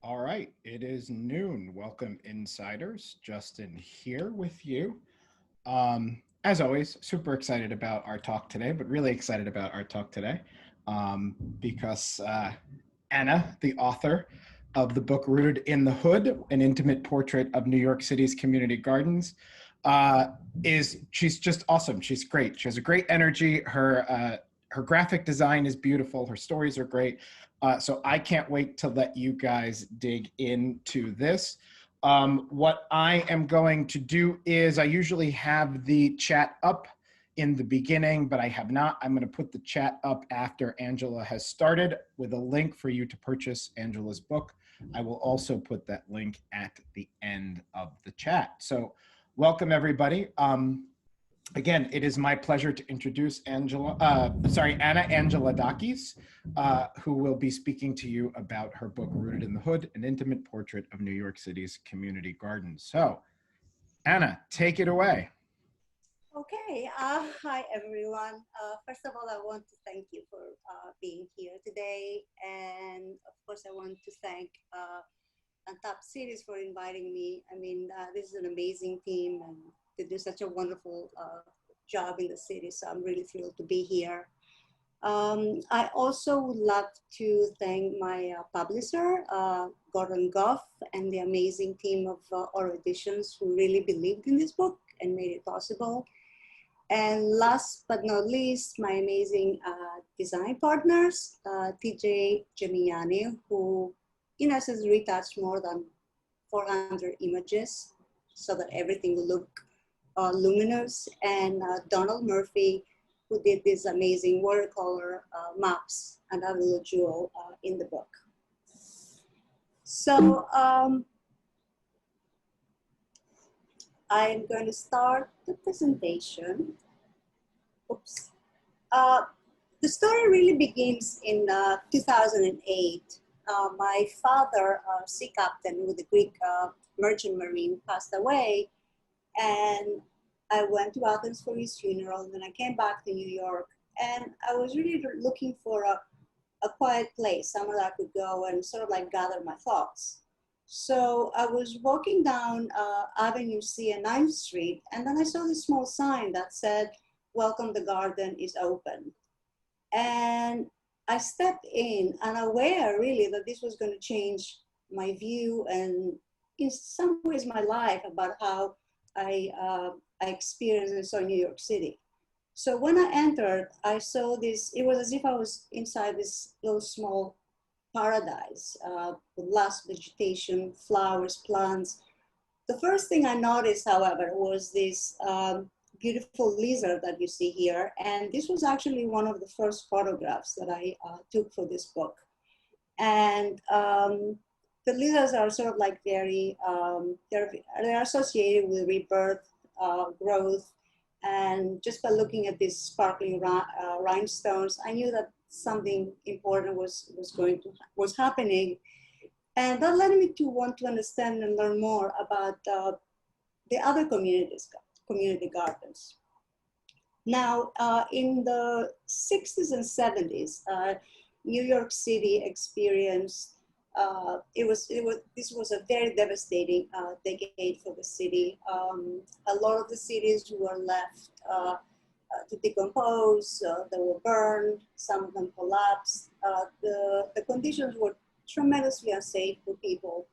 All right, it is noon. Welcome, insiders. Justin here with you. As always, super excited about our talk today, but really excited about our talk today because Anna, the author of the book Rooted in the Hood, an intimate portrait of New York City's community gardens, uh, she's just awesome. She's great. She has a great energy. Her graphic design is beautiful. Her stories are great. So I can't wait to let you guys dig into this. What I am going to do is I usually have the chat up in the beginning, but I have not. I'm going to put the chat up after Angela has started with a link for you to purchase Angela's book. I will also put that link at the end of the chat. So welcome, everybody. Again, it is my pleasure to introduce Anna Angelidakis, who will be speaking to you about her book, Rooted in the Hood, an intimate portrait of New York City's community gardens. So, Anna, take it away. Okay, hi everyone. First of all, I want to thank you for being here today. And of course, I want to thank Top Cities for inviting me. I mean, this is an amazing team and they do such a wonderful job in the city. So I'm really thrilled to be here. I also would love to thank my publisher, Gordon Goff, and the amazing team of Oro Editions who really believed in this book and made it possible. And last but not least, my amazing design partners, TJ Gemiani, who in essence retouched more than 400 images so that everything will look luminous, and Donald Murphy, who did these amazing watercolor maps, another little jewel in the book. So I'm going to start the presentation. Oops. Uh, the story really begins in 2008. My father, sea captain with the Greek merchant marine, passed away, and I went to Athens for his funeral, and then I came back to New York, and I was really looking for a quiet place, somewhere I could go and sort of like gather my thoughts. So I was walking down Avenue C and 9th Street, and then I saw this small sign that said, "Welcome, the garden is open." And I stepped in, unaware really that this was going to change my view and in some ways my life about how I experienced and saw New York City. So when I entered, I saw this, it was as if I was inside this little small paradise with lush vegetation, flowers, plants. The first thing I noticed, however, was this beautiful lizard that you see here. And this was actually one of the first photographs that I took for this book. And the lizards are sort of like very, they're associated with rebirth, growth. And just by looking at these sparkling rhinestones, I knew that something important was happening. And that led me to want to understand and learn more about the other community gardens. Now, in the 60s and 70s, New York City experienced, this was a very devastating decade for the city. A lot of the cities were left to decompose, they were burned, some of them collapsed. The conditions were tremendously unsafe for people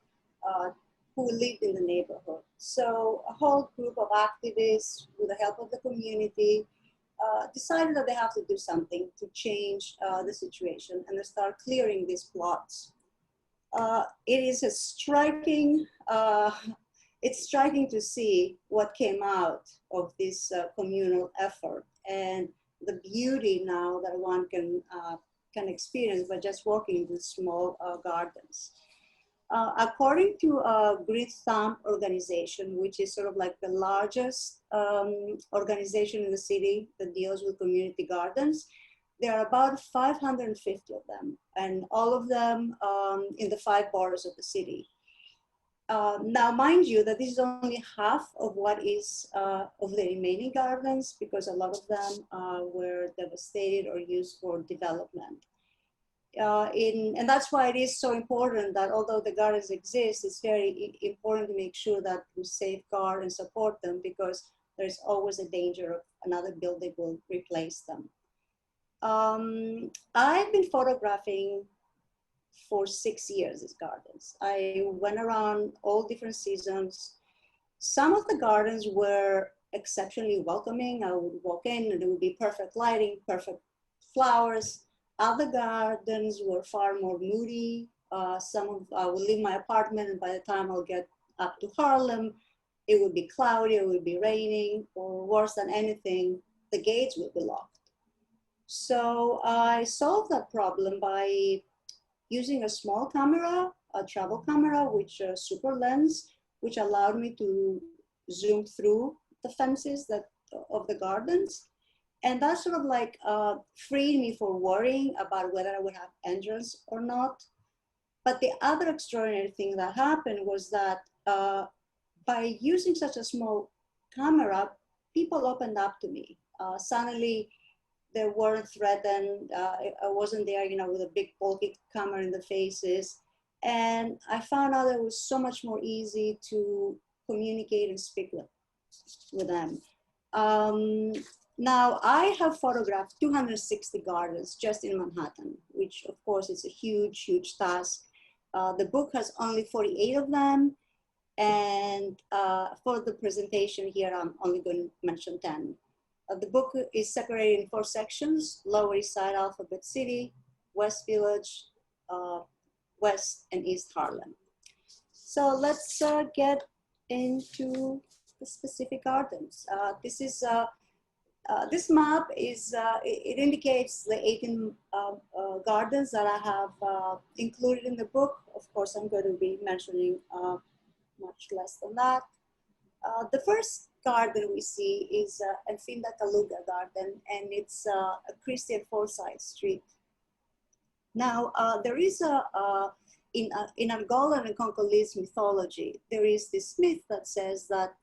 who lived in the neighborhood. So a whole group of activists, with the help of the community, decided that they have to do something to change the situation, and they start clearing these plots. It is a striking, it's striking to see what came out of this communal effort and the beauty now that one can experience by just walking in these small gardens. According to Green Thumb organization, which is sort of like the largest organization in the city that deals with community gardens, there are about 550 of them, and all of them in the 5 boroughs of the city. Now, mind you, that this is only half of what is of the remaining gardens, because a lot of them were devastated or used for development. and that's why it is so important that although the gardens exist, it's very important to make sure that we safeguard and support them, because there's always a danger of another building will replace them. I've been photographing for 6 years these gardens. I went around all different seasons. Some of the gardens were exceptionally welcoming. I would walk in and it would be perfect lighting, perfect flowers. Other gardens were far more moody. I would leave my apartment, and by the time I'll get up to Harlem, it would be cloudy, it would be raining, or worse than anything, the gates would be locked. So I solved that problem by using a small camera, a travel camera, which a super lens, which allowed me to zoom through the fences of the gardens. And that sort of like freed me for worrying about whether I would have entrance or not. But the other extraordinary thing that happened was that by using such a small camera, people opened up to me. Suddenly, they weren't threatened. I wasn't there, with a big bulky camera in the faces. And I found out it was so much more easy to communicate and speak with them. Now, I have photographed 260 gardens just in Manhattan, which of course is a huge, huge task. The book has only 48 of them. And for the presentation here, I'm only going to mention 10. The book is separated in 4 sections: Lower East Side, Alphabet City, West Village, West and East Harlem. So let's get into the specific gardens. This map it indicates the 18 gardens that I have included in the book. Of course, I'm going to be mentioning much less than that. The first garden we see is Elfinda Kaluga Garden, and it's a Christian Forsyth Street. Now, there is in Angolan and Congolese mythology, there is this myth that says that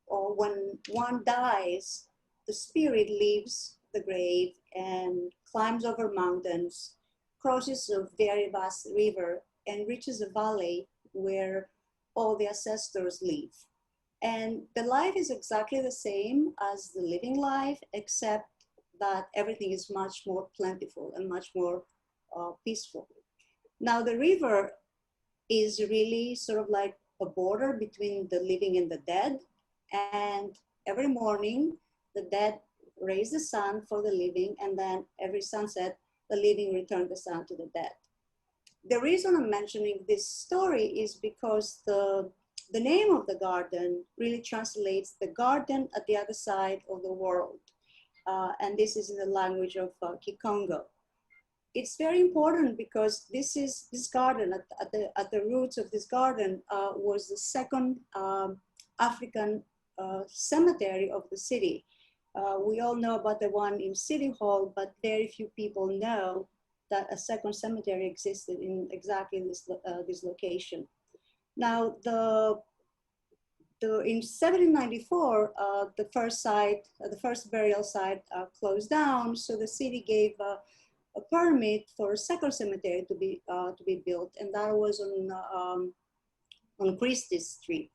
when one dies, the spirit leaves the grave and climbs over mountains, crosses a very vast river, and reaches a valley where all the ancestors live. And the life is exactly the same as the living life, except that everything is much more plentiful and much more peaceful. Now, the river is really sort of like a border between the living and the dead. And every morning, the dead raise the sun for the living, and then every sunset, the living return the sun to the dead. The reason I'm mentioning this story is because the name of the garden really translates the garden at the other side of the world. And this is in the language of Kikongo. It's very important because this garden, at the roots of this garden, was the second African cemetery of the city. We all know about the one in City Hall, but very few people know that a second cemetery existed in exactly this location. Now, in 1794, the first burial site closed down, so the city gave a permit for a second cemetery to be built, and that was on Christie Street.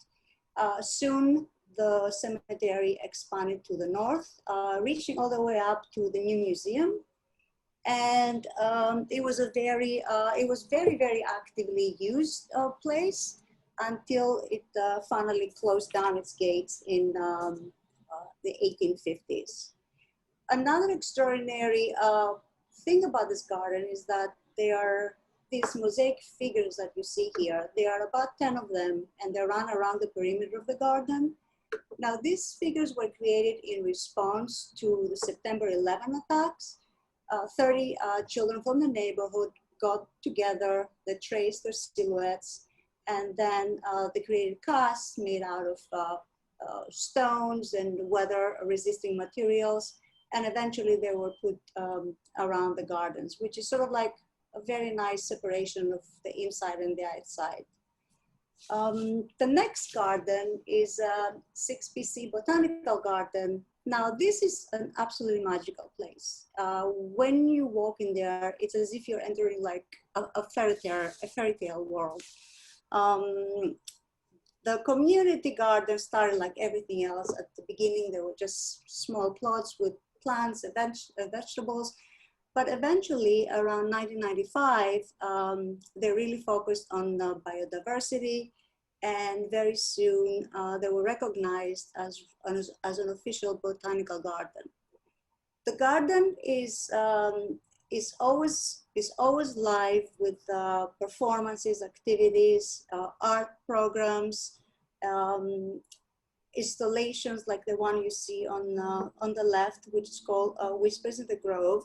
Soon, the cemetery expanded to the north, reaching all the way up to the new museum. And it was very, very actively used place until it finally closed down its gates in the 1850s. Another extraordinary thing about this garden is that there are these mosaic figures that you see here. There are about 10 of them, and they run around the perimeter of the garden. Now, these figures were created in response to the September 11 attacks. 30 children from the neighborhood got together, they traced their silhouettes, and then they created casts made out of stones and weather-resisting materials, and eventually they were put around the gardens, which is sort of like a very nice separation of the inside and the outside. The next garden is 6 BC Botanical Garden, Now, this is an absolutely magical place. When you walk in there, it's as if you're entering like a fairy tale world. Um, the community garden started like everything else. At the beginning, there were just small plots with plants and vegetables. But eventually, around 1995, they really focused on biodiversity. And very soon, they were recognized as an official botanical garden. The garden is always live with performances, activities, art programs, um, installations like the one you see on the left, which is called Whispers in the Grove.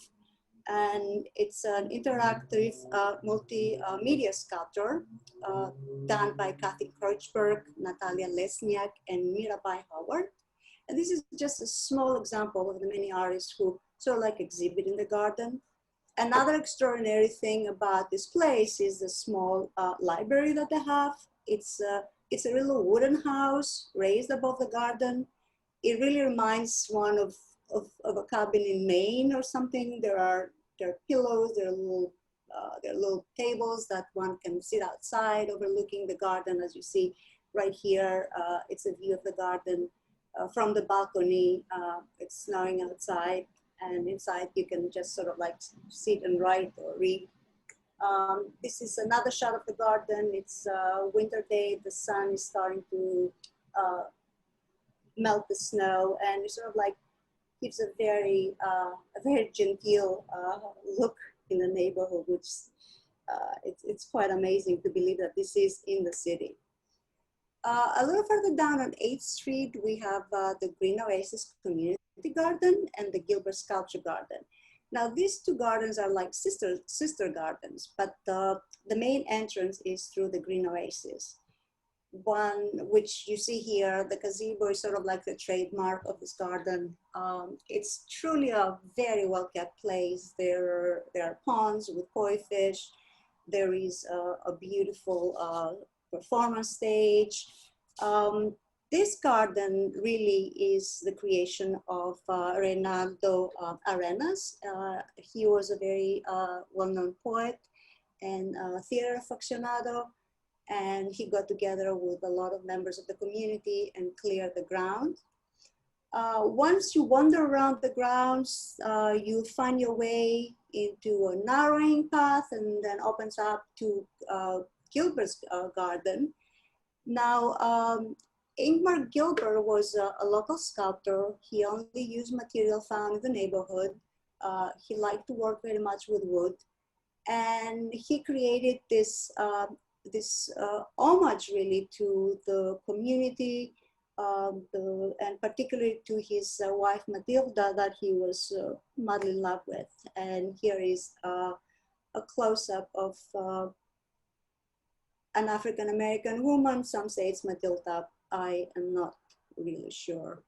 And it's an interactive multimedia sculpture done by Kathy Kreutzberg, Natalia Lesniak, and Mirabai Howard. And this is just a small example of the many artists who sort of like exhibit in the garden. Another extraordinary thing about this place is the small library that they have. It's a little wooden house raised above the garden. It really reminds one of a cabin in Maine or something. There are pillows, there are little tables that one can sit outside overlooking the garden. As you see right here, it's a view of the garden from the balcony. It's snowing outside, and inside you can just sort of like sit and write or read. This is another shot of the garden. It's a winter day. The sun is starting to melt the snow, and it sort of like gives a very genteel look in the neighborhood, which it's quite amazing to believe that this is in the city. A little further down on 8th Street, we have the Green Oasis Community Garden and the Gilbert Sculpture Garden. Now, these two gardens are like sister gardens, but the main entrance is through the Green Oasis. One which you see here, the gazebo is sort of like the trademark of this garden. It's truly a very well-kept place. There are ponds with koi fish. There is a beautiful performance stage. This garden really is the creation of Reynaldo Arenas. He was a very well-known poet and theater aficionado, and he got together with a lot of members of the community and cleared the ground. Once you wander around the grounds, you'll find your way into a narrowing path and then opens up to Gilbert's garden. Now, Ingmar Gilbert was a local sculptor. He only used material found in the neighborhood. He liked to work very much with wood. And he created this homage really to the community, and particularly to his wife Matilda, that he was madly in love with. And here is a close-up of an African-American woman. Some say it's Matilda. I am not really sure.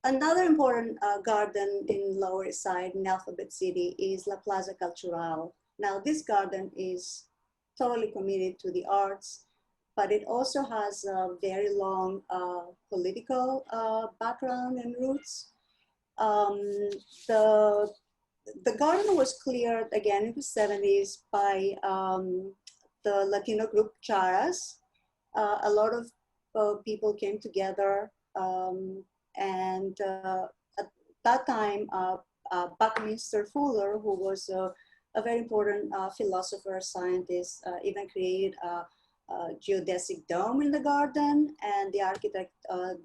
Another important garden in Lower East Side in Alphabet City is La Plaza Cultural. Now, this garden is totally committed to the arts, but it also has a very long political background and roots. The garden was cleared again in the 70s by the Latino group Charas. A lot of people came together, and at that time, Buckminster Fuller, who was a very important philosopher, scientist, even created a geodesic dome in the garden, and the architect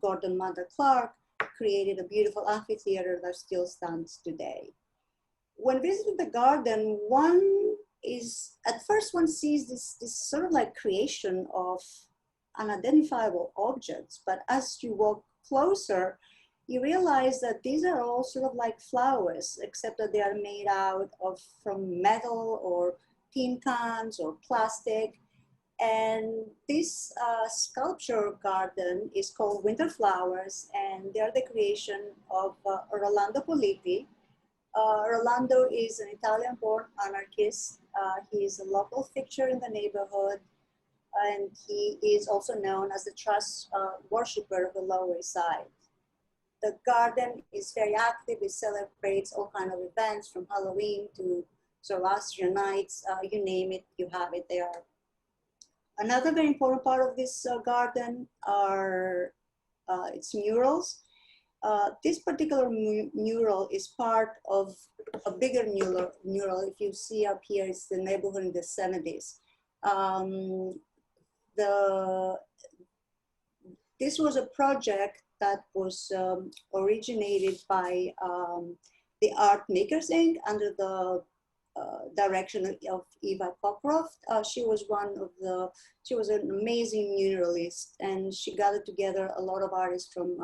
Gordon Mander Clark created a beautiful amphitheater that still stands today. When visiting the garden, at first one sees this sort of like creation of unidentifiable objects, but as you walk closer, you realize that these are all sort of like flowers, except that they are made out of from metal or tin cans or plastic. And this sculpture garden is called Winter Flowers, and they are the creation of Rolando Politi. Rolando is an Italian-born anarchist. He is a local fixture in the neighborhood, and he is also known as the trust worshiper of the Lower East Side. The garden is very active. It celebrates all kinds of events from Halloween to Zoroastrian nights, you name it, you have it there. Another very important part of this garden are its murals. This particular mural is part of a bigger mural. If you see up here, it's the neighborhood in the 70s. This was a project that was originated by the Art Makers Inc. under the direction of Eva Cockcroft. She was an amazing muralist, and she gathered together a lot of artists from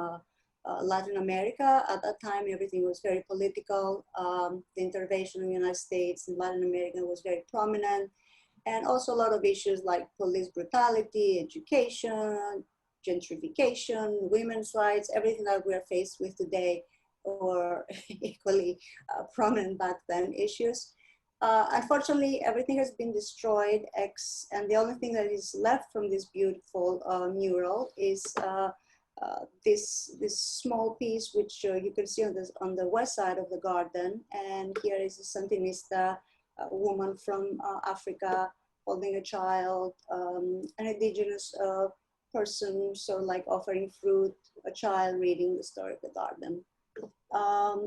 Latin America. At that time, everything was very political. The intervention in the United States and Latin America was very prominent, and also a lot of issues like police brutality, education, gentrification, women's rights, everything that we're faced with today were equally prominent back then issues. Unfortunately, everything has been destroyed, and the only thing that is left from this beautiful mural is this small piece, which you can see on the west side of the garden. And here is a Sandinista woman from Africa holding a child, an indigenous person, so like offering fruit, a child reading the story of the garden.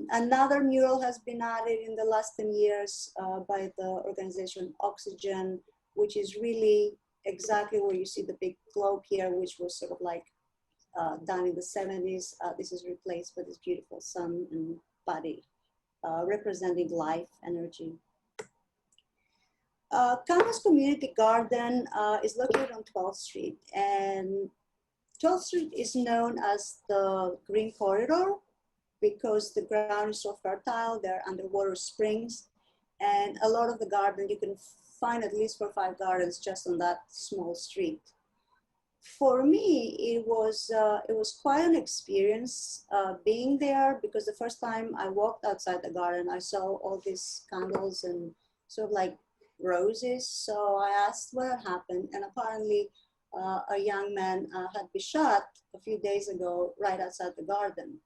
Another mural has been added in the last 10 years by the organization Oxygen, which is really exactly where you see the big globe here, which was sort of like done in the 70s. This is replaced by this beautiful sun and body representing life, energy. Campus Community Garden is located on 12th Street, and 12th Street is known as the Green Corridor because the ground is so fertile. There are underwater springs, and a lot of the garden, you can find at least 4 or 5 gardens just on that small street. For me, it was quite an experience being there, because the first time I walked outside the garden, I saw all these candles and sort of like roses. So I asked what had happened, and apparently a young man had been shot a few days ago right outside the garden.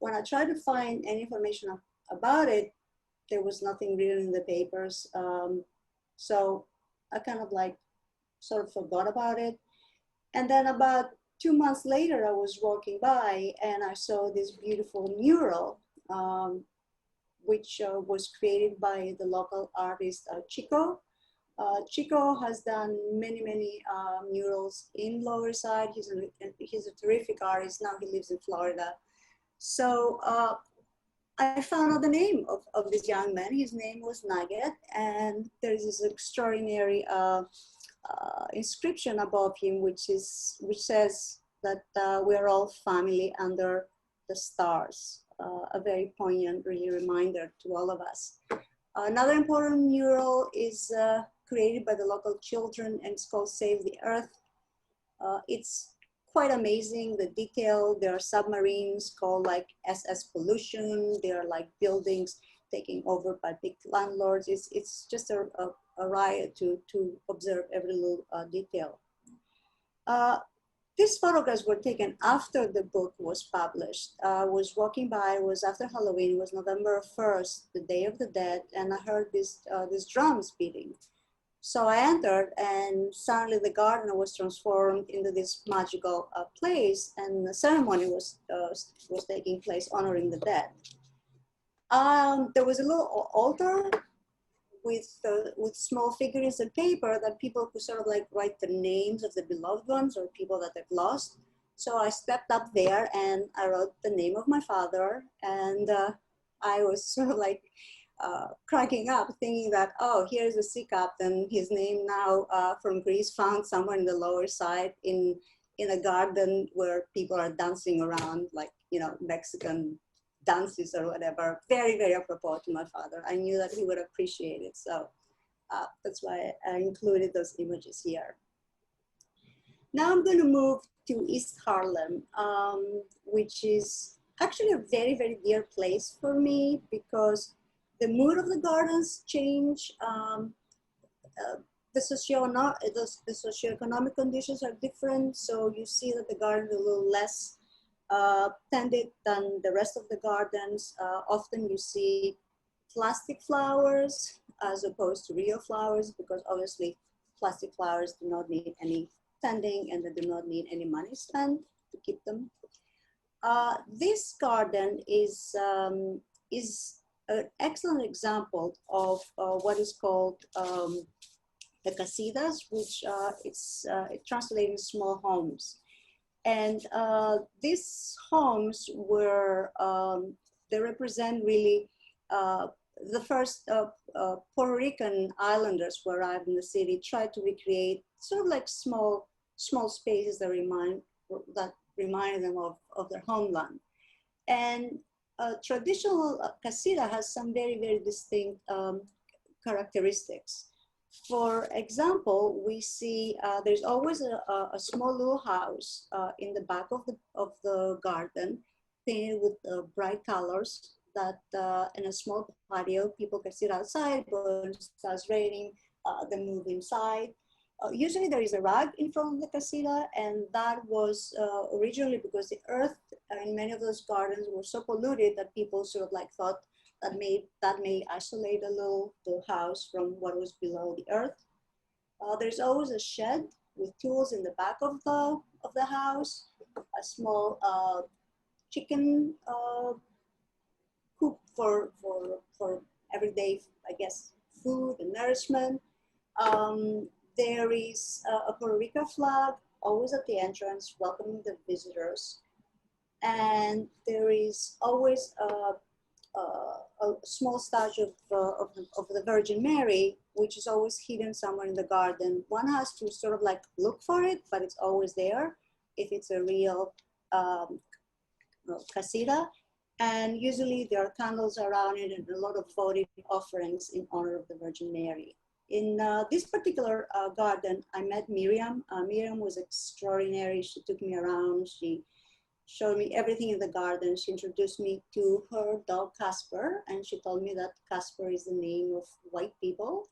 When I tried to find any information about it, there was nothing written in the papers. So I kind of like sort of forgot about it. And then about 2 months later, I was walking by and I saw this beautiful mural, which was created by the local artist Chico. Chico has done many murals in Lower Side. He's a terrific artist. Now he lives in Florida. So I found out the name of this young man. His name was Nugget, and there's this extraordinary inscription above him, which says that we're all family under the stars. A very poignant reminder to all of us. Another important mural is created by the local children, and it's called Save the Earth. It's quite amazing, the detail. There are submarines called like SS Pollution. There are like buildings taken over by big landlords. It's just a riot to observe every little detail. These photographs were taken after the book was published. I was walking by, it was after Halloween, it was November 1st, the Day of the Dead, and I heard these drums beating. So I entered, and suddenly the garden was transformed into this magical place, and the ceremony was taking place honoring the dead. There was a little altar with small figurines and paper that people could sort of like write the names of the beloved ones or people that they've lost. So I stepped up there and I wrote the name of my father, and I was sort of like cracking up, thinking that, oh, here's a sea captain, his name now from Greece, found somewhere in the Lower Side in a garden where people are dancing around, like, you know, Mexican dances or whatever. Very, very apropos to my father. I knew that he would appreciate it. So that's why I included those images here. Now I'm going to move to East Harlem, which is actually a very, very dear place for me because the mood of the gardens change. The socioeconomic conditions are different. So you see that the garden is a little less tended than the rest of the gardens. Often you see plastic flowers as opposed to real flowers, because obviously plastic flowers do not need any tending and they do not need any money spent to keep them. This garden is an excellent example of what is called the casitas, which it translates in small homes. And these homes were, they represent really the first Puerto Rican islanders who arrived in the city tried to recreate sort of like small spaces that remind them of their homeland. And traditional casita has some very, very distinct characteristics. For example, we see there's always a small little house in the back of the garden, painted with bright colors, that in a small patio, people can sit outside, but when it starts raining, they move inside. Usually there is a rug in front of the casita, and that was originally because the earth in many of those gardens were so polluted that people sort of like thought that may isolate a little the house from what was below the earth. There's always a shed with tools in the back of the house, a small chicken coop for everyday, I guess, food and nourishment. There is a Puerto Rico flag always at the entrance, welcoming the visitors. And there is always a small statue of the Virgin Mary, which is always hidden somewhere in the garden. One has to sort of like look for it, but it's always there if it's a real casita. And usually there are candles around it and a lot of votive offerings in honor of the Virgin Mary. In this particular garden, I met Miriam. Miriam was extraordinary. She took me around. She showed me everything in the garden. She introduced me to her dog Casper, and she told me that Casper is the name of white people.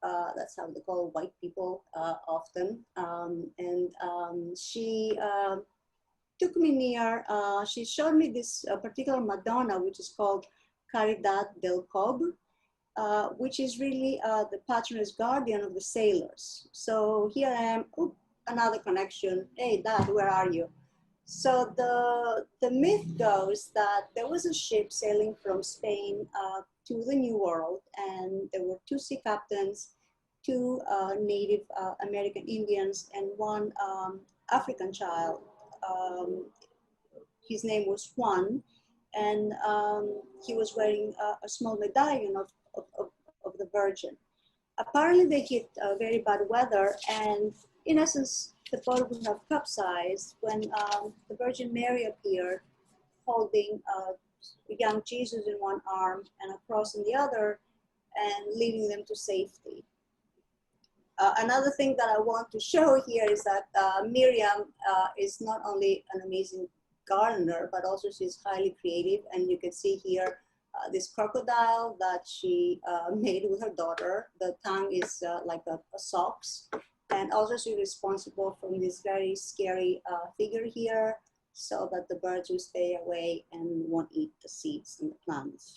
That's how they call white people often. She took me near, she showed me this particular Madonna, which is called Caridad del Cob, which is really the patroness guardian of the sailors. So here I am, another connection. Hey, Dad, where are you? So the myth goes that there was a ship sailing from Spain to the New World, and there were two sea captains, two Native American Indians, and one African child. His name was Juan, and he was wearing a small medallion of the Virgin. Apparently they hit very bad weather, and in essence, the boat would have capsized when the Virgin Mary appeared holding young Jesus in one arm and a cross in the other, and leading them to safety. Another thing that I want to show here is that Miriam is not only an amazing gardener, but also she's highly creative. And you can see here this crocodile that she made with her daughter. The tongue is like a socks. And also she's responsible from this very scary figure here, so that the birds will stay away and won't eat the seeds in the plants.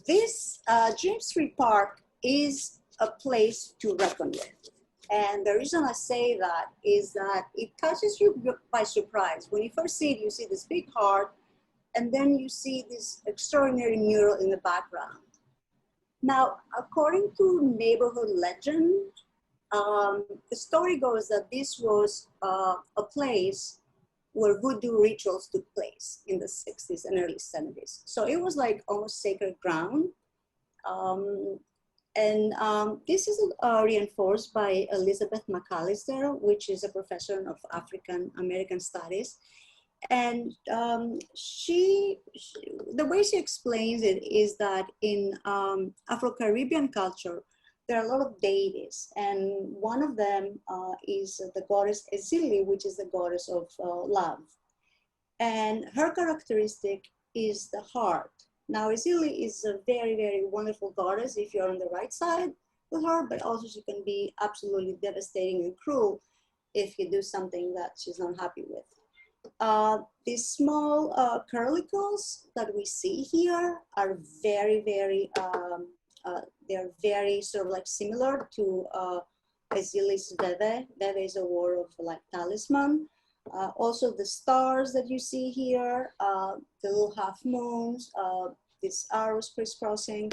This Dream Street Park is a place to reckon with. And the reason I say that is that it catches you by surprise. When you first see it, you see this big heart, and then you see this extraordinary mural in the background. Now, according to neighborhood legend, the story goes that this was a place where voodoo rituals took place in the 60s and early 70s. So it was like almost sacred ground. This is reinforced by Elizabeth McAllister, which is a professor of African American Studies. And the way she explains it is that in Afro-Caribbean culture, there are a lot of deities, and one of them is the goddess Ezili, which is the goddess of love. And her characteristic is the heart. Now, Ezili is a very, very wonderful goddess if you're on the right side with her, but also she can be absolutely devastating and cruel if you do something that she's not happy with. These small curlicles that we see here are very, they're very sort of like similar to Asilis Veve. Veve is a word of like talisman. Also the stars that you see here, the little half moons, these arrows crisscrossing.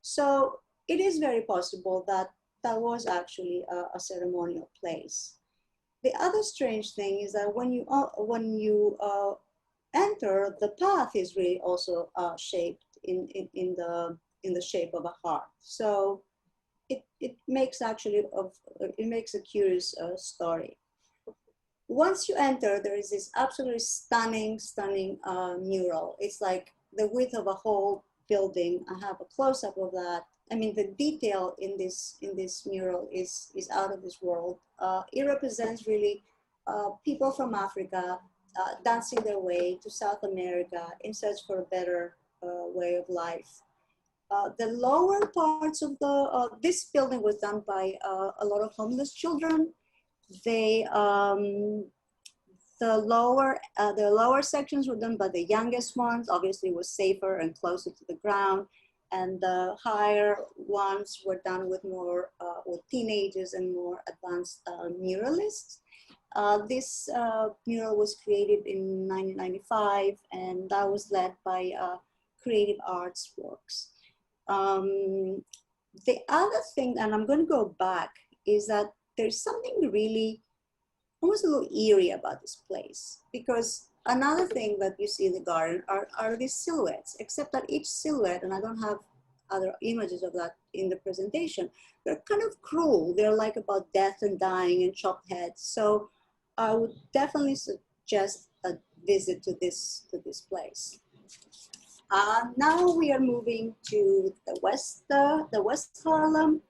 So it is very possible that that was actually a ceremonial place. The other strange thing is that when you enter, the path is really also shaped in the shape of a heart. So it makes it makes a curious story. Once you enter, there is this absolutely stunning mural. It's like the width of a whole building. I have a close-up of that. I mean, the detail in this mural is out of this world. It represents really people from Africa dancing their way to South America in search for a better way of life. The lower parts of this building was done by a lot of homeless children. They the lower sections were done by the youngest ones. Obviously, it was safer and closer to the ground, and the higher ones were done with more with teenagers and more advanced muralists. This mural was created in 1995, and that was led by Creative Arts Works. The other thing, and I'm going to go back, is that there's something really almost a little eerie about this place, because another thing that you see in the garden are these silhouettes, except that each silhouette, and I don't have other images of that in the presentation, they're kind of cruel. They're like about death and dying and chopped heads. So I would definitely suggest a visit to this place. Now we are moving to the West Harlem.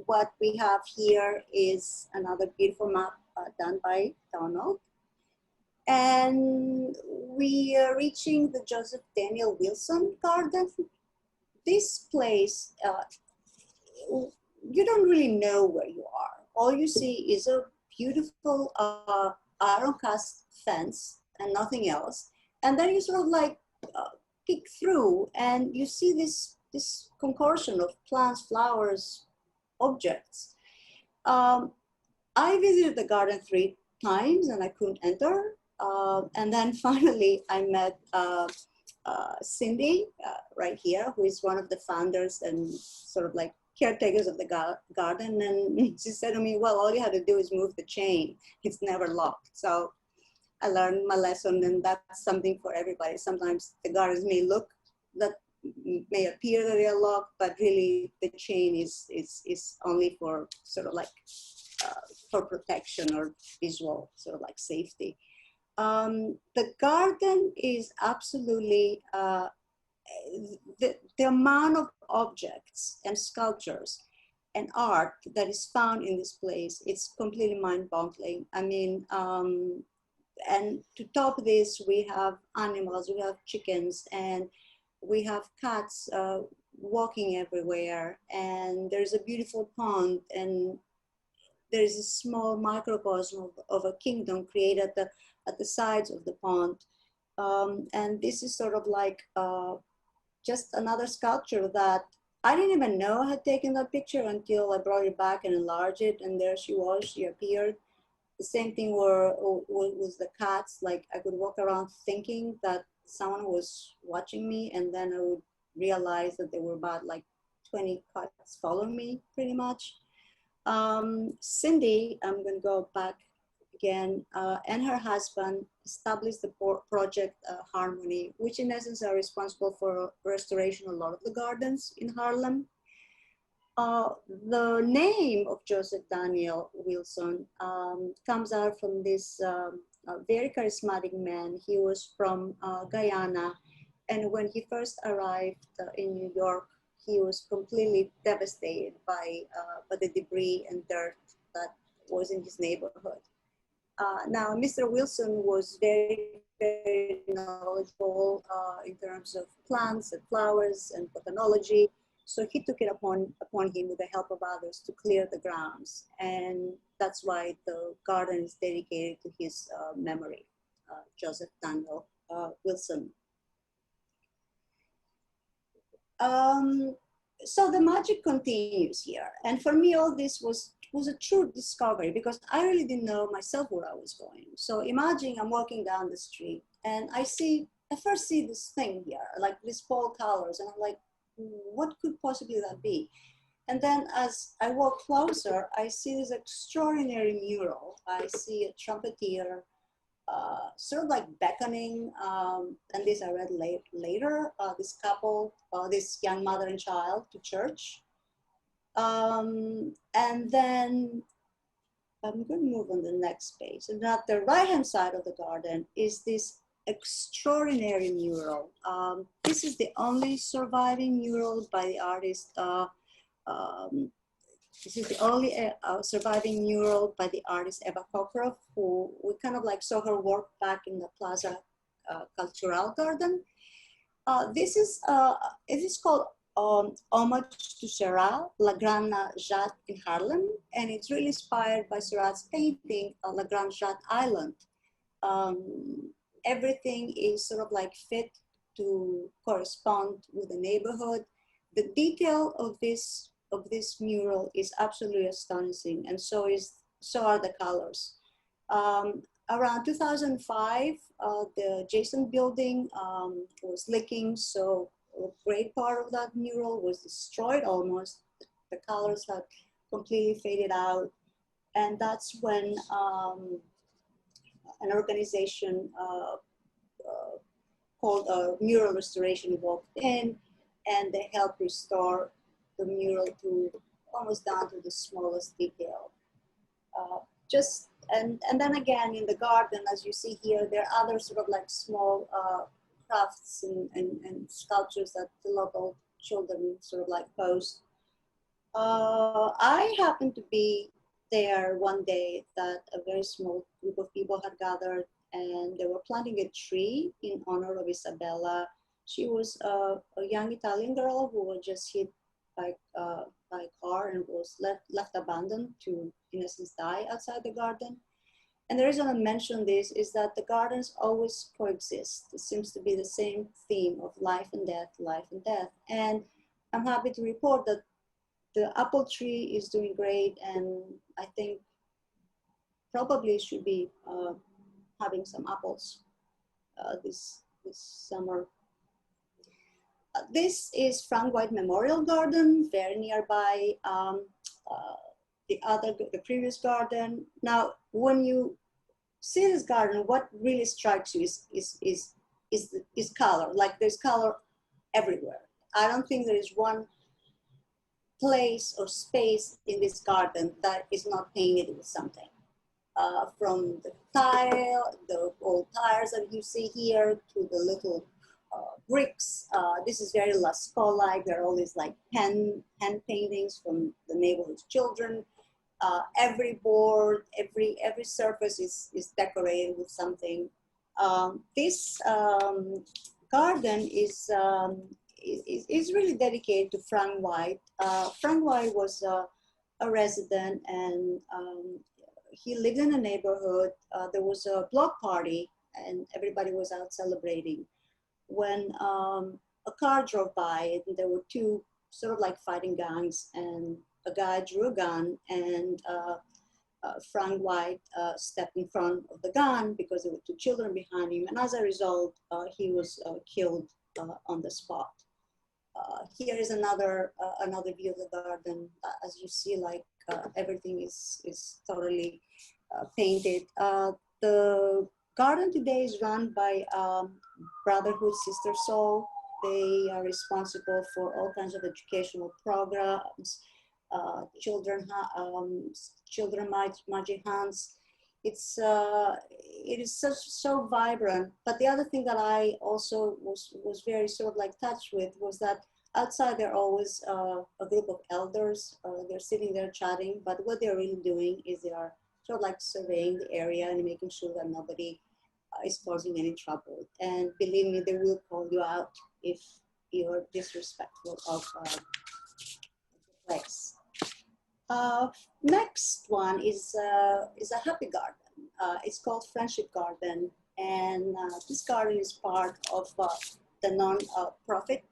What we have here is another beautiful map done by Donald. And we are reaching the Joseph Daniel Wilson Garden. This place, you don't really know where you are. All you see is a beautiful iron cast fence and nothing else. And then you sort of like peek through and you see this concoction of plants, flowers, objects. I visited the garden 3 times and I couldn't enter. And then finally I met Cindy right here, who is one of the founders and sort of like caretakers of the garden. And she said to me, well, all you have to do is move the chain. It's never locked. So I learned my lesson, and that's something for everybody. Sometimes the gardens may appear that they are locked, but really the chain is only for sort of like for protection or visual sort of like safety. The garden is absolutely, the amount of objects and sculptures and art that is found in this place, it's completely mind-boggling. I mean, and to top this, we have animals, we have chickens, and we have cats walking everywhere, and there's a beautiful pond, and there's a small microcosm of a kingdom created at the sides of the pond. And this is sort of like just another sculpture that I didn't even know I had taken that picture until I brought it back and enlarged it, and there she was, she appeared. The same thing was the cats. Like I could walk around thinking that someone was watching me, and then I would realize that there were about like 20 cats following me pretty much. Cindy, I'm gonna go back again, and her husband established the project Harmony, which in essence are responsible for restoration of a lot of the gardens in Harlem. The name of Joseph Daniel Wilson comes out from this very charismatic man. He was from Guyana, and when he first arrived in New York, he was completely devastated by the debris and dirt that was in his neighborhood. Now, Mr. Wilson was very, very knowledgeable in terms of plants and flowers and botanology. So he took it upon him with the help of others to clear the grounds. And that's why the garden is dedicated to his memory, Joseph Daniel Wilson. So the magic continues here. And for me, all this was a true discovery because I really didn't know myself where I was going. So imagine I'm walking down the street and I first see this thing here, like these fall colors, and I'm like, what could possibly that be? And then as I walk closer, I see this extraordinary mural. I see a trumpeter, sort of like beckoning, and this I read later, this couple, this young mother and child to church. And then I'm going to move on the next page. And at the right-hand side of the garden is this extraordinary mural. This is the only surviving mural by the artist. This is the only surviving mural by the artist Eva Cockroft, who we kind of like saw her work back in the Plaza Cultural Garden. This is it is called Homage to Seurat, La Grande Jatte in Harlem, and it's really inspired by Seurat's painting, La Grande Jatte Island. Everything is sort of like fit to correspond with the neighborhood. The detail of this mural is absolutely astonishing, and so are the colors. Around 2005, the adjacent building was leaking, so a great part of that mural was destroyed almost. The colors had completely faded out, and that's when an organization called Mural Restoration walked in, and they helped restore the mural to almost down to the smallest detail. And then again in the garden, as you see here, there are other sort of like small crafts and sculptures that the local children sort of like post. I happened to be there one day that a very small group of people had gathered, and they were planting a tree in honor of Isabella. She was a young Italian girl who was just hit by a car and was left abandoned to, in essence, die outside the garden. And the reason I mention this is that the gardens always coexist. It seems to be the same theme of life and death, life and death. And I'm happy to report that the apple tree is doing great, and I think probably should be having some apples this summer. This is Frank White Memorial Garden, very nearby the previous garden. Now, when you see this garden, what really strikes you is color. Like there's color everywhere. I don't think there is one place or space in this garden that is not painted with something. From the tile, the old tires that you see here, to the little bricks. This is very Lascaux-like. There are all these like hand paintings from the neighborhood's children. Every board, every surface is decorated with something. This garden is really dedicated to Frank White. Frank White was a resident, and he lived in a neighborhood. There was a block party, and everybody was out celebrating, when a car drove by, and there were two sort of like fighting gangs, and a guy drew a gun, and Frank White stepped in front of the gun because there were two children behind him, and as a result, he was killed on the spot. Here is another view of the garden. As you see, like everything is totally painted. The garden today is run by Brotherhood Sister Soul. They are responsible for all kinds of educational programs, children magic hands. It is so vibrant. But the other thing that I also was very sort of like touched with was that outside there are always a group of elders. They're sitting there chatting, but what they're really doing is they are sort of like surveying the area and making sure that nobody is causing any trouble. And believe me, they will call you out if you're disrespectful of the place. Next one is a happy garden. It's called Friendship Garden, and this garden is part of the non-profit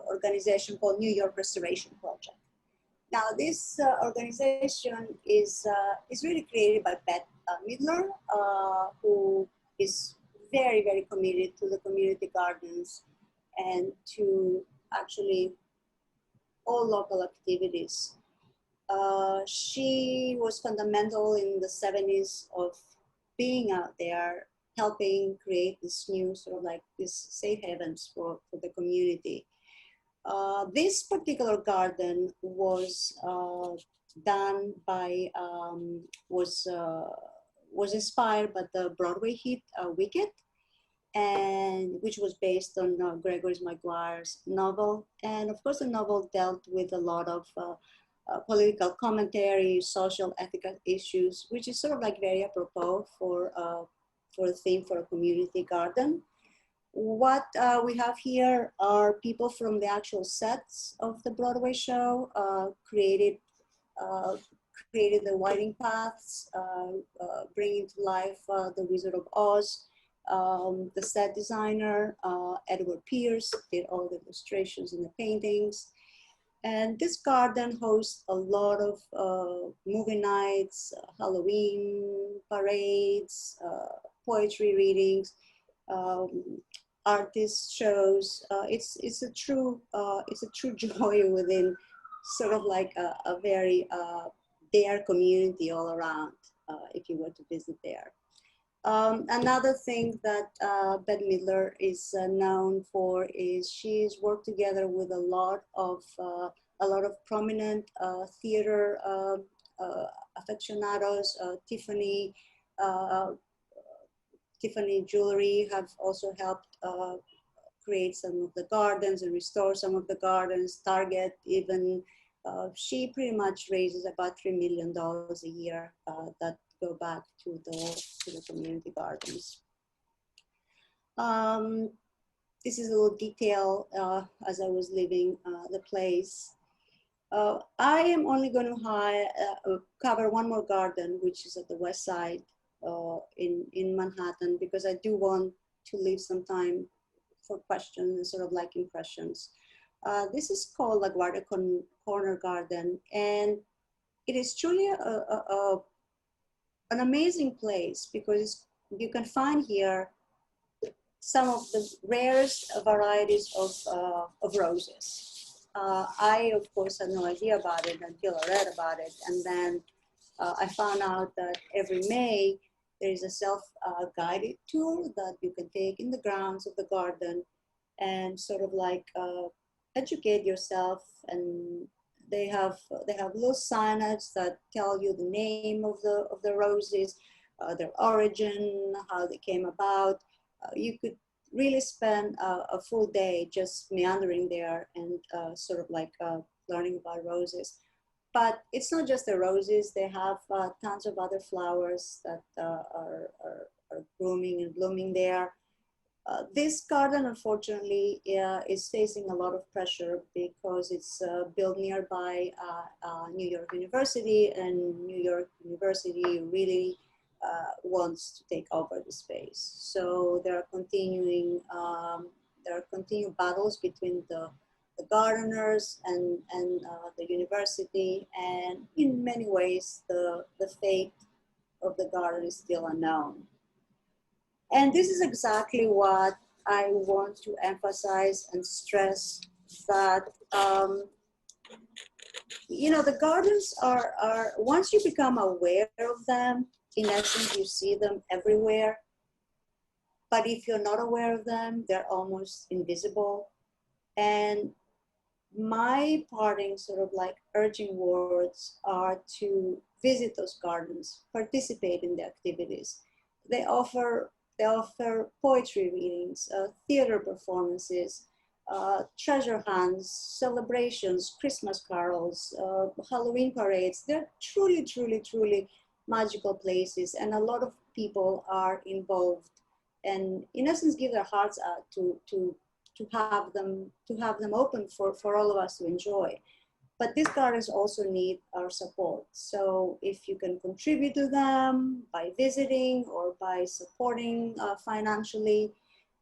organization called New York Restoration Project. Now, this organization is really created by Beth Midler, who is very, very committed to the community gardens and to actually all local activities. She was fundamental in the 70s of being out there, helping create this new sort of like this safe havens for the community. This particular garden was done by, was inspired by the Broadway hit Wicked, and which was based on Gregory Maguire's novel. And of course, the novel dealt with a lot of political commentary, social, ethical issues, which is sort of like very apropos for a theme for a community garden. What we have here are people from the actual sets of the Broadway show, created the winding paths, bringing to life the Wizard of Oz. The set designer, Edward Pierce, did all the illustrations and the paintings. And this garden hosts a lot of movie nights, Halloween parades, poetry readings, artist shows. It's a true joy within sort of like a very their community all around. If you were to visit there. Another thing that Bette Midler is known for is she's worked together with a lot of prominent theater aficionados. Tiffany Jewelry have also helped create some of the gardens and restore some of the gardens. Target even, she pretty much raises about $3 million a year that go back to the community gardens. This is a little detail as I was leaving the place. I am only going to cover one more garden, which is at the west side in Manhattan, because I do want to leave some time for questions and sort of like impressions. This is called La Guardia Corner Garden, and it is truly an amazing place because you can find here some of the rarest varieties of roses. I, of course, had no idea about it until I read about it. And then I found out that every May, there is a self-guided tour that you can take in the grounds of the garden and sort of like educate yourself. And they have little signage that tell you the name of the roses, their origin, how they came about. You could really spend a full day just meandering there and sort of like learning about roses. But it's not just the roses. They have tons of other flowers that are blooming and blooming there. This garden, unfortunately, is facing a lot of pressure because it's built nearby New York University, and New York University really wants to take over the space. So there are continuing battles between the gardeners and the university, and in many ways, the fate of the garden is still unknown. And this is exactly what I want to emphasize and stress, that, you know, the gardens are, once you become aware of them, in essence, you see them everywhere. But if you're not aware of them, they're almost invisible. And my parting sort of like urging words are to visit those gardens, participate in the activities. They offer poetry readings, theater performances, treasure hunts, celebrations, Christmas carols, Halloween parades. They're truly, truly, truly magical places, and a lot of people are involved and in essence give their hearts out to to have them open for all of us to enjoy. But these gardens also need our support. So if you can contribute to them by visiting or by supporting financially,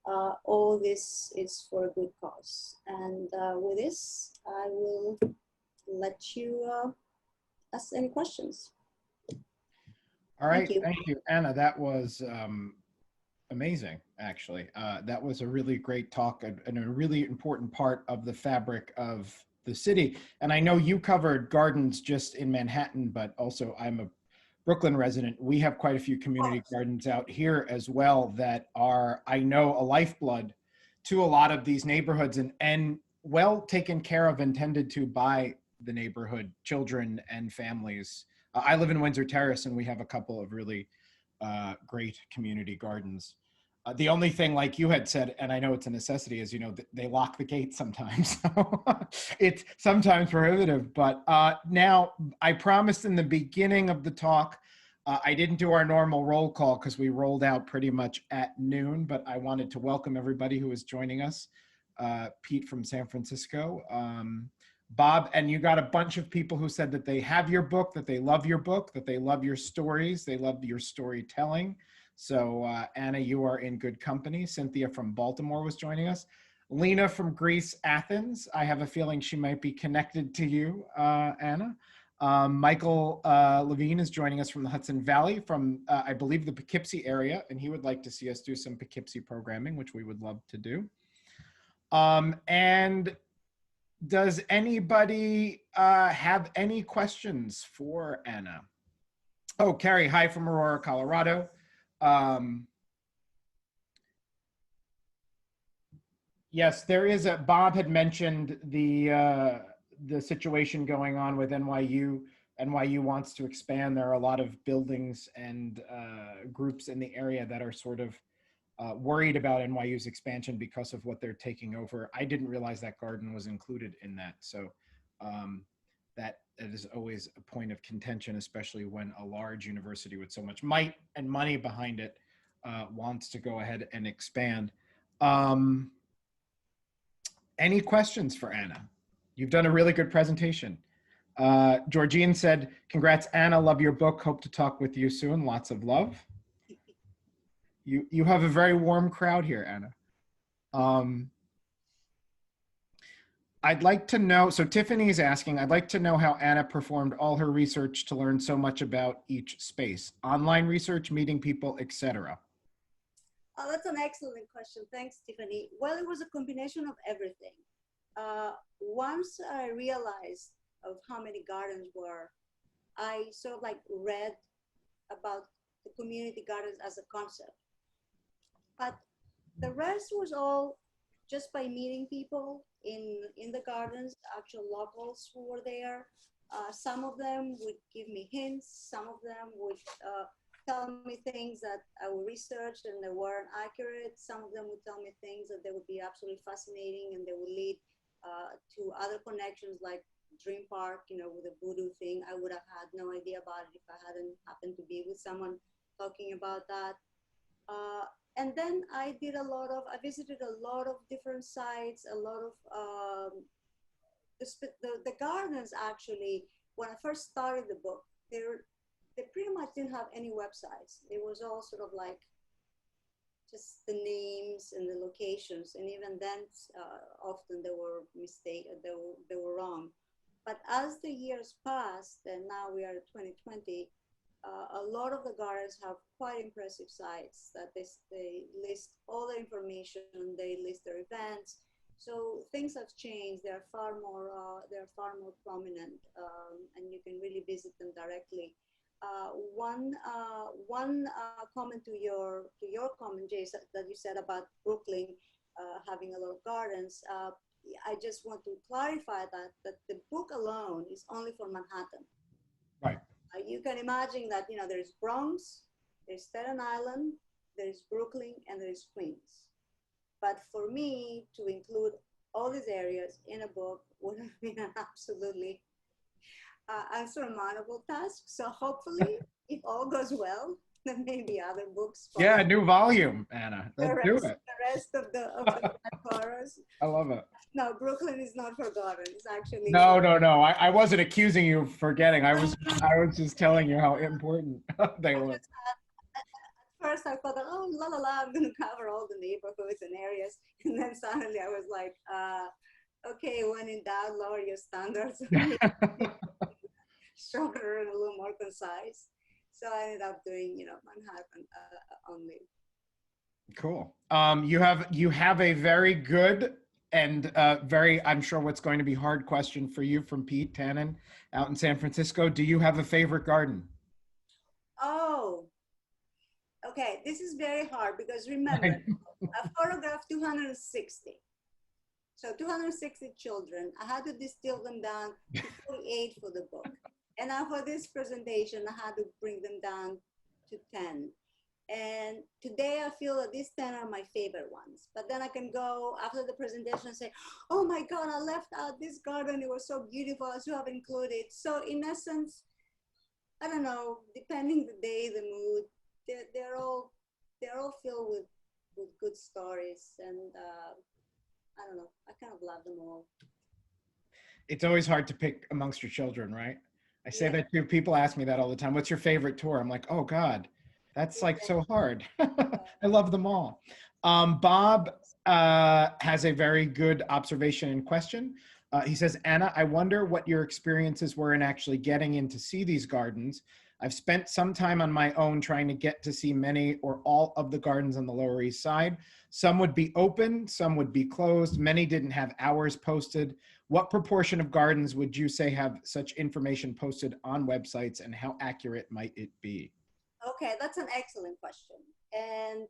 all this is for a good cause. And with this, I will let you ask any questions. All right, Thank you. thank you, Anna. That was amazing, actually. That was a really great talk and a really important part of the fabric of the city. And I know you covered gardens just in Manhattan, but also I'm a Brooklyn resident. We have quite a few community gardens out here as well that are, I know, a lifeblood to a lot of these neighborhoods and well taken care of and tended to by the neighborhood children and families. I live in Windsor Terrace and we have a couple of really great community gardens. The only thing, like you had said, and I know it's a necessity, is, you know, they lock the gate sometimes. So it's sometimes prohibitive. But now, I promised in the beginning of the talk, I didn't do our normal roll call because we rolled out pretty much at noon, but I wanted to welcome everybody who is joining us. Pete from San Francisco, Bob, and you got a bunch of people who said that they have your book, that they love your book, that they love your stories, they love your storytelling. So Anna, you are in good company. Cynthia from Baltimore was joining us. Lena from Greece, Athens. I have a feeling she might be connected to you, Anna. Michael Levine is joining us from the Hudson Valley, from I believe the Poughkeepsie area, and he would like to see us do some Poughkeepsie programming, which we would love to do. And does anybody have any questions for Anna? Oh, Carrie, hi from Aurora, Colorado. Yes, there is a, Bob had mentioned the situation going on with NYU. NYU wants to expand. There are a lot of buildings and groups in the area that are sort of worried about NYU's expansion because of what they're taking over. I didn't realize that garden was included in that. So that is always a point of contention, especially when a large university with so much might and money behind it wants to go ahead and expand. Any questions for Anna? You've done a really good presentation. Georgine said, congrats, Anna, love your book. Hope to talk with you soon. Lots of love. You have a very warm crowd here, Anna. I'd like to know, so Tiffany is asking, I'd like to know how Anna performed all her research to learn so much about each space. Online research, meeting people, etc. Oh, that's an excellent question. Thanks, Tiffany. Well, it was a combination of everything. Once I realized of how many gardens were, I sort of like read about the community gardens as a concept. But the rest was all just by meeting people in the gardens, actual locals who were there. Some of them would give me hints. Some of them would tell me things that I would research and they weren't accurate. Some of them would tell me things that they would be absolutely fascinating and they would lead to other connections like Dream Park, you know, with the voodoo thing. I would have had no idea about it if I hadn't happened to be with someone talking about that. And then I visited a lot of different sites, a lot of, the gardens actually, when I first started the book, they pretty much didn't have any websites. It was all sort of like just the names and the locations. And even then, often they were mistaken, they were wrong. But as the years passed, and now we are at 2020, a lot of the gardens have quite impressive sites that they list all the information, they list their events. So things have changed. They're far more prominent, and you can really visit them directly. One comment to your comment, Jason, that you said about Brooklyn having a lot of gardens. I just want to clarify that the book alone is only for Manhattan. Right. You can imagine that, you know, there's Bronx, there's Staten Island, there's Brooklyn, and there's Queens. But for me to include all these areas in a book would have been an absolutely unsurmountable task. So hopefully, if all goes well, then maybe other books Yeah, a follow. new volume, Anna. Let's do it. The rest of the grandfathers. I love it. No, Brooklyn is not forgotten. It's actually No, no, no. I wasn't accusing you of forgetting. no, no, no. I was just telling you how important they I were. just at first I thought that, oh la la la, I'm gonna cover all the neighborhoods and areas, and then suddenly I was like, okay, when in doubt, lower your standards, shorter and a little more concise. So I ended up doing, Manhattan only. Cool. You have a very good and very, I'm sure what's going to be hard question for you from Pete Tannen out in San Francisco. Do you have a favorite garden? Oh, okay. This is very hard because remember, I photographed 260. So 260 children. I had to distill them down to 48 for the book. And now for this presentation, I had to bring them down to 10. And today I feel that these 10 are my favorite ones. But then I can go after the presentation and say, oh my God, I left out this garden. It was so beautiful. I should have included. So in essence, I don't know, depending the day, the mood, they're all filled with good stories. And I don't know, I kind of love them all. It's always hard to pick amongst your children, right? I say Yeah. that too. People ask me that all the time. What's your favorite tour? I'm like, oh God, that's like so hard. I love them all. Bob has a very good observation and question. He says, Anna, I wonder what your experiences were in actually getting in to see these gardens. I've spent some time on my own trying to get to see many or all of the gardens on the Lower East Side. Some would be open, some would be closed. Many didn't have hours posted. What proportion of gardens would you say have such information posted on websites, and how accurate might it be? Okay, that's an excellent question. And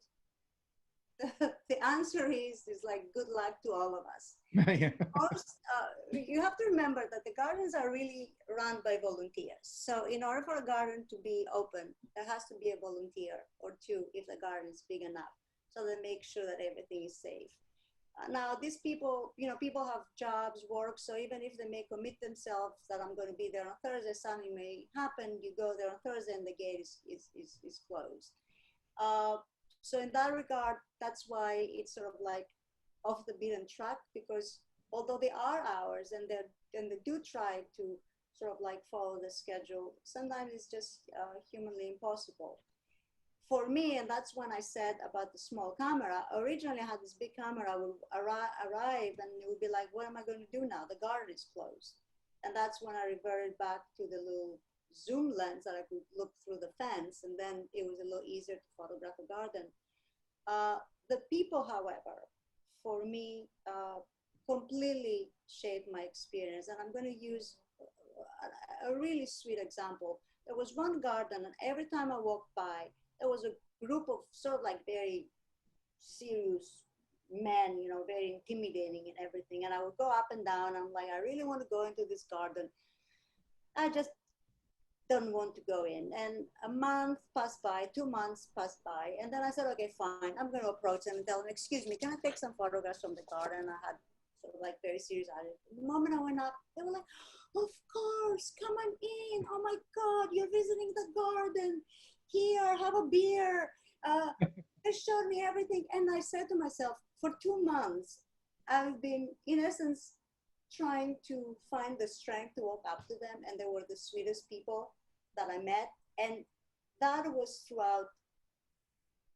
the answer is like good luck to all of us. Yeah. Most, you have to remember that the gardens are really run by volunteers. So in order for a garden to be open, there has to be a volunteer or two if the garden is big enough. So they make sure that everything is safe. Now these people, people have jobs, work, so even if they may commit themselves that I'm going to be there on Thursday, something may happen, you go there on Thursday and the gate is closed. So in that regard, that's why it's sort of like off the beaten track, because although they are hours and they do try to sort of like follow the schedule, sometimes it's just humanly impossible. For me, and that's when I said about the small camera, originally I had this big camera, I would arrive and it would be like, what am I going to do now? The garden is closed. And that's when I reverted back to the little zoom lens that I could look through the fence, and then it was a little easier to photograph a garden. The people, however, for me, completely shaped my experience. And I'm going to use a really sweet example. There was one garden, and every time I walked by, there was a group of sort of like very serious men, very intimidating and everything. And I would go up and down. I'm like, I really want to go into this garden. I just don't want to go in. And a month passed by, 2 months passed by. And then I said, okay, fine. I'm going to approach them and tell them, excuse me, can I take some photographs from the garden? I had sort of like very serious attitude. The moment I went up, they were like, of course, come on in. Oh my God, you're visiting the garden. Here, have a beer. They showed me everything. And I said to myself, for 2 months, I've been, in essence, trying to find the strength to walk up to them. And they were the sweetest people that I met. And that was throughout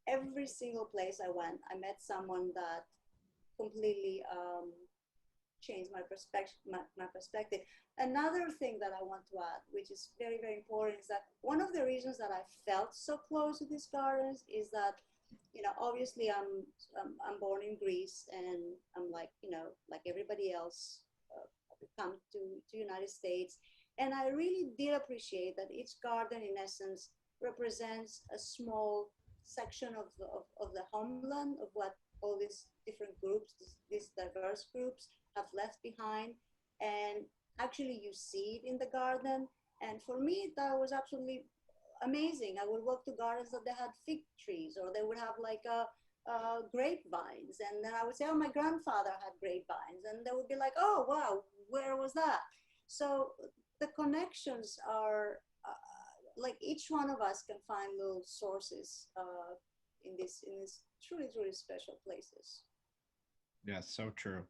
every single place I went. I met someone that completely changed my perspective. Another thing that I want to add, which is very, very important, is that one of the reasons that I felt so close to these gardens is that, obviously I'm born in Greece, and I'm like, like everybody else, come to United States. And I really did appreciate that each garden, in essence, represents a small section of the homeland of what all these different groups, these diverse groups have left behind. And actually you see it in the garden. And for me, that was absolutely amazing. I would walk to gardens that they had fig trees, or they would have like grapevines. And then I would say, oh, my grandfather had grapevines. And they would be like, oh, wow, where was that? So the connections are like each one of us can find little sources in this truly special places. Yeah, so true.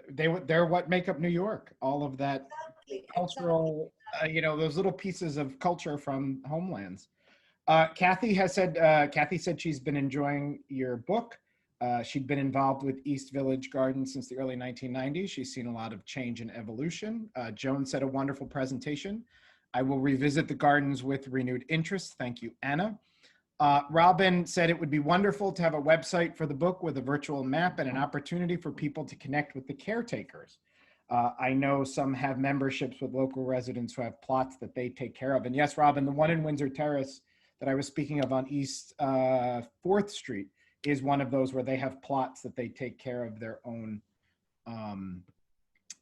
They're what make up New York. All of that Exactly. cultural, those little pieces of culture from homelands. Kathy said she's been enjoying your book. She'd been involved with East Village Gardens since the early 1990s. She's seen a lot of change and evolution. Joan said a wonderful presentation. I will revisit the gardens with renewed interest. Thank you, Anna. Robin said it would be wonderful to have a website for the book with a virtual map and an opportunity for people to connect with the caretakers. I know some have memberships with local residents who have plots that they take care of. And yes, Robin, the one in Windsor Terrace that I was speaking of on East 4th Street is one of those where they have plots that they take care of their own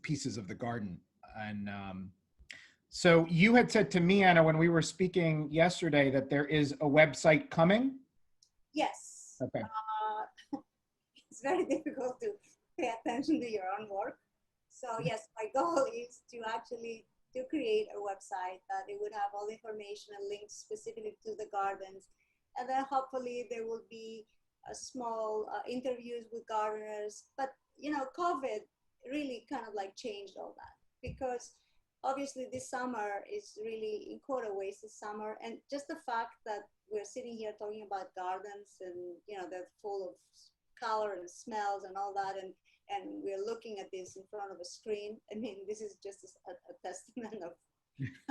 pieces of the garden. And so you had said to me, Anna, when we were speaking yesterday, that there is a website coming. Yes. Okay. It's very difficult to pay attention to your own work. So yes, my goal is to actually to create a website that it would have all the information and links specific to the gardens. And then hopefully there will be a small interviews with gardeners. But, COVID really kind of like changed all that, because obviously this summer is really in quote a wasted summer. And just the fact that we're sitting here talking about gardens and, they're full of color and smells and all that. And we're looking at this in front of a screen. I mean, this is just a testament of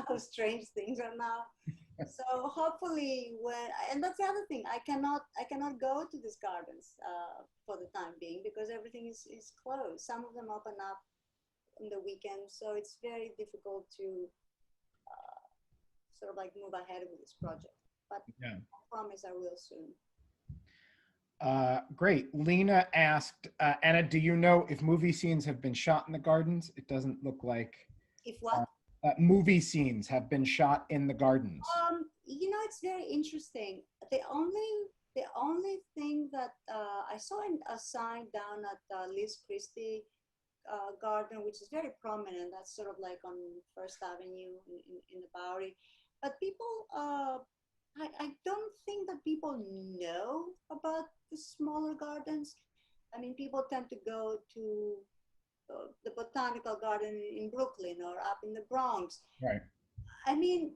how strange things are now. So hopefully and that's the other thing, I cannot go to these gardens for the time being, because everything is closed. Some of them open up in the weekend, so it's very difficult to sort of like move ahead with this project. But yeah. I promise I will soon. Great. Lena asked, Anna, do you know if movie scenes have been shot in the gardens? It doesn't look like. If what? Movie scenes have been shot in the gardens. It's very interesting. The only thing that I saw a sign down at Liz Christie garden, which is very prominent. That's sort of like on First Avenue in the Bowery. But people, I don't think that people know about the smaller gardens. I mean, people tend to go to the botanical garden in Brooklyn or up in the Bronx. Right. I mean,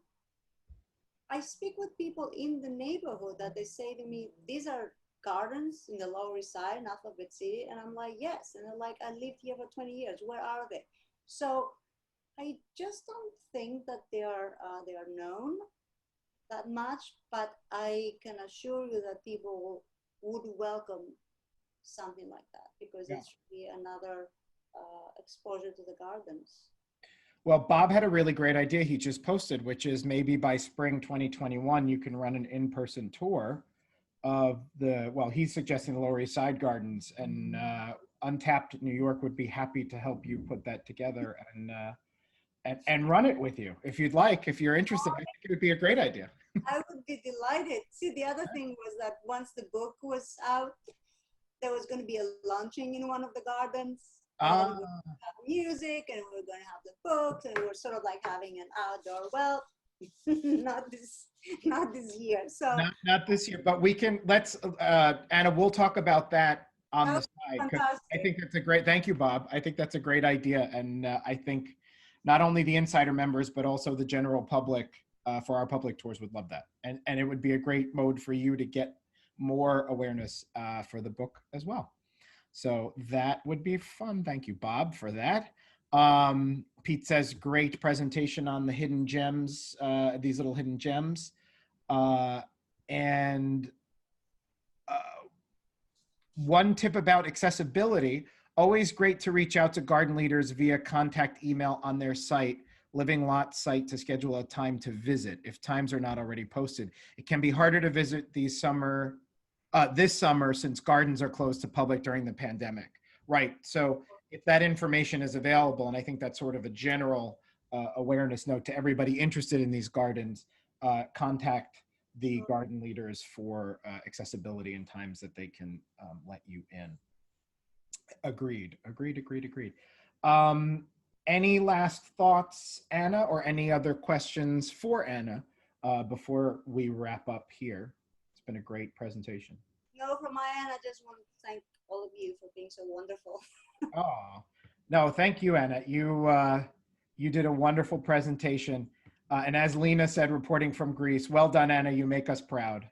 I speak with people in the neighborhood that they say to me, these are gardens in the Lower East Side in Alphabet City. And I'm like, yes. And they're like, I lived here for 20 years. Where are they? So I just don't think that they are known that much, but I can assure you that people would welcome something like that, because it's really another exposure to the gardens. Well, Bob had a really great idea he just posted, which is maybe by spring 2021, you can run an in-person tour of he's suggesting the Lower East Side Gardens, and Untapped New York would be happy to help you put that together and run it with you if you'd like. If you're interested, I think it would be a great idea. I would be delighted. See, the other thing was that once the book was out, there was going to be a launching in one of the gardens. And we were going to have music, and we were going to have the books, and we were sort of like having an outdoor. Well, not this year. So not this year, but let's Anna, we'll talk about that on the side. I think that's a great. Thank you, Bob. I think that's a great idea, and I think not only the insider members but also the general public for our public tours would love that, and it would be a great mode for you to get more awareness for the book as well. So that would be fun. Thank you, Bob, for that. Pete says, great presentation on the hidden gems, these little hidden gems. And one tip about accessibility, always great to reach out to garden leaders via contact email on their site, Living Lot site, to schedule a time to visit if times are not already posted. It can be harder to visit this summer since gardens are closed to public during the pandemic. Right, so if that information is available, and I think that's sort of a general awareness note to everybody interested in these gardens, contact the garden leaders for accessibility and times that they can let you in. Agreed. Any last thoughts, Anna, or any other questions for Anna before we wrap up here? It's been a great presentation. No, from my end, I just want to thank all of you for being so wonderful. Oh, no, thank you, Anna. You did a wonderful presentation. And as Lena said, reporting from Greece, well done, Anna. You make us proud.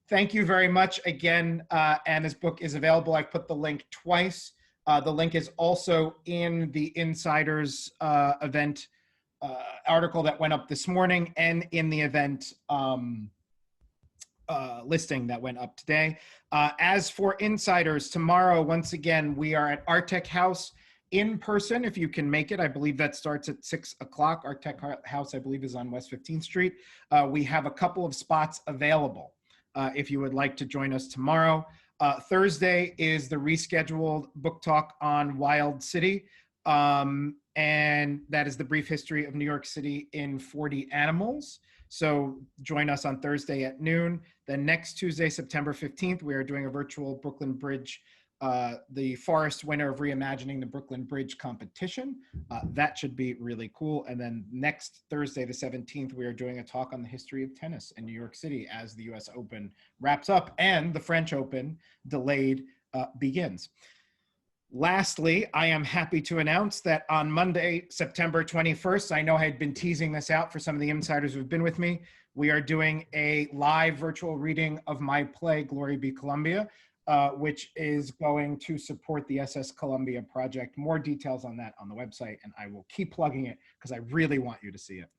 Thank you very much. Again, Anna's book is available. I've put the link twice. The link is also in the Insiders event article that went up this morning and in the event listing that went up today. As for Insiders, tomorrow, once again, we are at Artec House in person, if you can make it. I believe that starts at 6 o'clock. Artec House, I believe, is on West 15th Street. We have a couple of spots available if you would like to join us tomorrow. Thursday is the rescheduled book talk on Wild City. And that is the brief history of New York City in 40 animals. So join us on Thursday at noon. Then next Tuesday, September 15th, we are doing a virtual Brooklyn Bridge, the Forest winner of reimagining the Brooklyn Bridge competition. That should be really cool. And then next Thursday, the 17th, we are doing a talk on the history of tennis in New York City as the US Open wraps up and the French Open, delayed, begins. Lastly, I am happy to announce that on Monday, September 21st, I know I had been teasing this out for some of the insiders who've been with me, we are doing a live virtual reading of my play, Glory Be Columbia, which is going to support the SS Columbia project. More details on that on the website, and I will keep plugging it because I really want you to see it.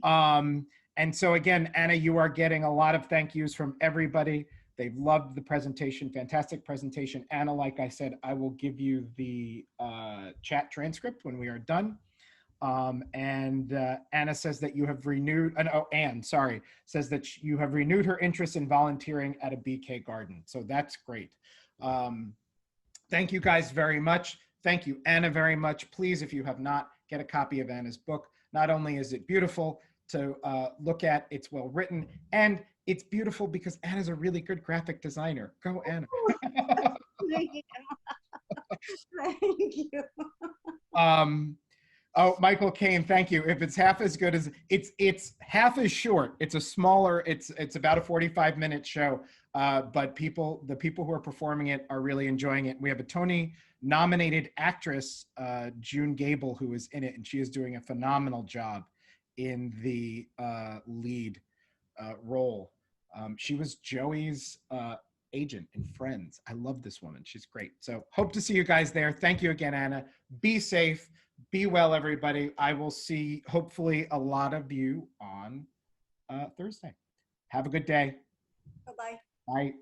And so again, Anna, you are getting a lot of thank yous from everybody. They've loved the presentation, fantastic presentation. Anna, like I said, I will give you the chat transcript when we are done. Anna says that you have renewed, Anne, sorry, says that you have renewed her interest in volunteering at a BK garden. So that's great. Thank you guys very much. Thank you, Anna, very much. Please, if you have not, get a copy of Anna's book. Not only is it beautiful to look at, it's well written, and it's beautiful because Anna's a really good graphic designer. Go, Anna. Thank you. Thank you. Oh, Michael Kane, thank you. If it's half as good as it's half as short. It's a smaller. It's about a 45-minute show. But the people who are performing it are really enjoying it. We have a Tony-nominated actress, June Gable, who is in it, and she is doing a phenomenal job in the lead role. She was Joey's agent in Friends. I love this woman. She's great. So hope to see you guys there. Thank you again, Anna. Be safe. Be well, everybody. I will see, hopefully, a lot of you on Thursday. Have a good day. Bye-bye. Bye.